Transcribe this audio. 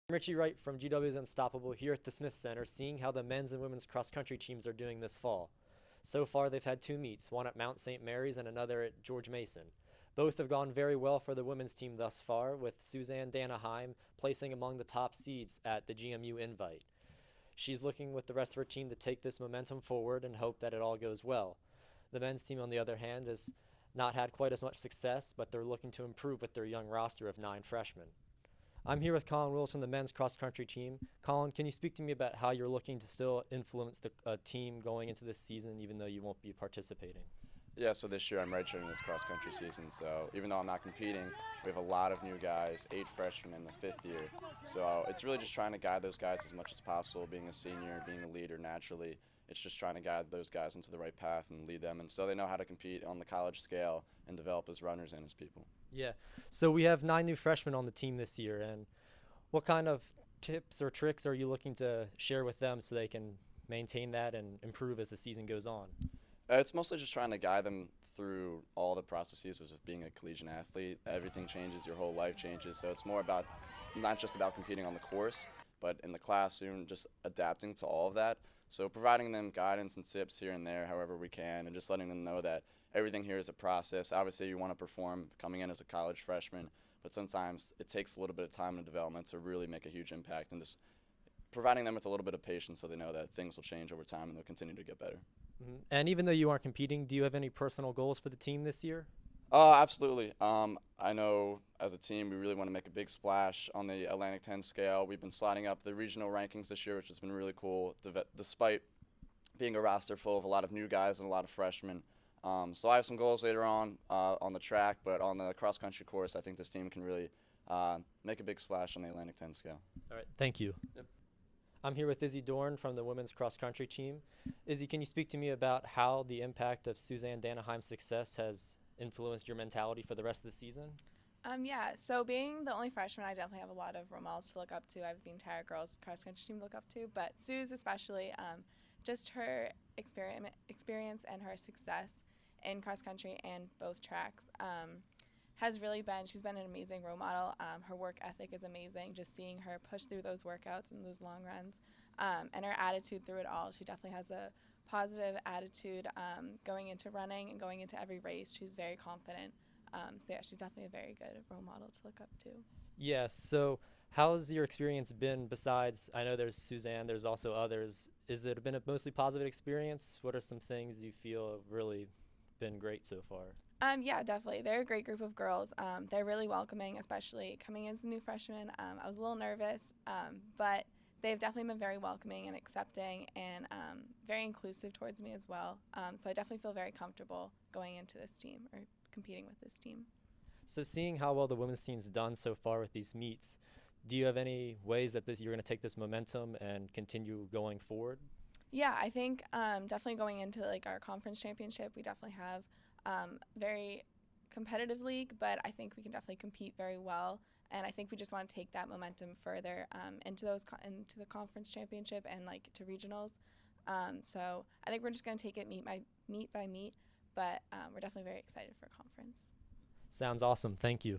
Richie Wright from GW's Unstoppable here at the Smith Center, seeing how the men's and women's cross-country teams are doing this fall. So far, they've had 2 meets, one at Mount St. Mary's and another at George Mason. Both have gone very well for the women's team thus far, with Suzanne Danaheim placing among the top seeds at the GMU Invite. She's looking with the rest of her team to take this momentum forward and hope that it all goes well. The men's team, on the other hand, has not had quite as much success, but they're looking to improve with their young roster of 9 freshmen. I'm here with Colin Wills from the men's cross-country team. Colin, can you speak to me about how you're looking to still influence the team going into this season, even though you won't be participating? Yeah, so this year I'm redshirting this cross-country season, so even though I'm not competing, we have a lot of new guys, 8 freshmen in the 5th year. So it's really just trying to guide those guys as much as possible, being a senior, being a leader naturally. It's just trying to guide those guys into the right path and lead them, and so they know how to compete on the college scale and develop as runners and as people. Yeah, so we have 9 new freshmen on the team this year, and what kind of tips or tricks are you looking to share with them so they can maintain that and improve as the season goes on? It's mostly just trying to guide them through all the processes of being a collegiate athlete. Everything changes, your whole life changes, so it's more about not just about competing on the course, but in the classroom, just adapting to all of that. So providing them guidance and tips here and there however we can, and just letting them know that everything here is a process. Obviously you want to perform coming in as a college freshman, but sometimes it takes a little bit of time and development to really make a huge impact, and just providing them with a little bit of patience so they know that things will change over time and they'll continue to get better. Mm-hmm. And even though you aren't competing, do you have any personal goals for the team this year? Absolutely. I know as a team we really want to make a big splash on the Atlantic 10 scale. We've been sliding up the regional rankings this year, which has been really cool, despite being a roster full of a lot of new guys and a lot of freshmen. So I have some goals later on the track, but on the cross-country course, I think this team can really make a big splash on the Atlantic 10 scale. All right, thank you. Yep. I'm here with Izzy Doran from the women's cross-country team. Izzy, can you speak to me about how the impact of Suzanne Danaheim's success has influenced your mentality for the rest of the season? Yeah, so being the only freshman, I definitely have a lot of role models to look up to. I have the entire girls cross-country team to look up to, but Suze especially, just her experience and her success in cross-country and both tracks she's been an amazing role model. Her work ethic is amazing, just seeing her push through those workouts and those long runs, and her attitude through it all. She definitely has a positive attitude going into running and going into every race. She's very confident. So yeah, she's definitely a very good role model to look up to. Yeah, so how's your experience been besides, I know there's Suzanne, there's also others. Is it been a mostly positive experience? What are some things you feel have really been great so far? Yeah, definitely. They're a great group of girls. They're really welcoming, especially coming as a new freshman. I was a little nervous, but they've definitely been very welcoming and accepting and very inclusive towards me as well. So I definitely feel very comfortable going into this team or competing with this team. So seeing how well the women's team's done so far with these meets, do you have any ways that you're going to take this momentum and continue going forward? Yeah, I think definitely going into like our conference championship, we definitely have very competitive league, but I think we can definitely compete very well. And I think we just want to take that momentum further into the conference championship and like to regionals. So I think we're just going to take it meet by meet, but we're definitely very excited for conference. Sounds awesome. Thank you.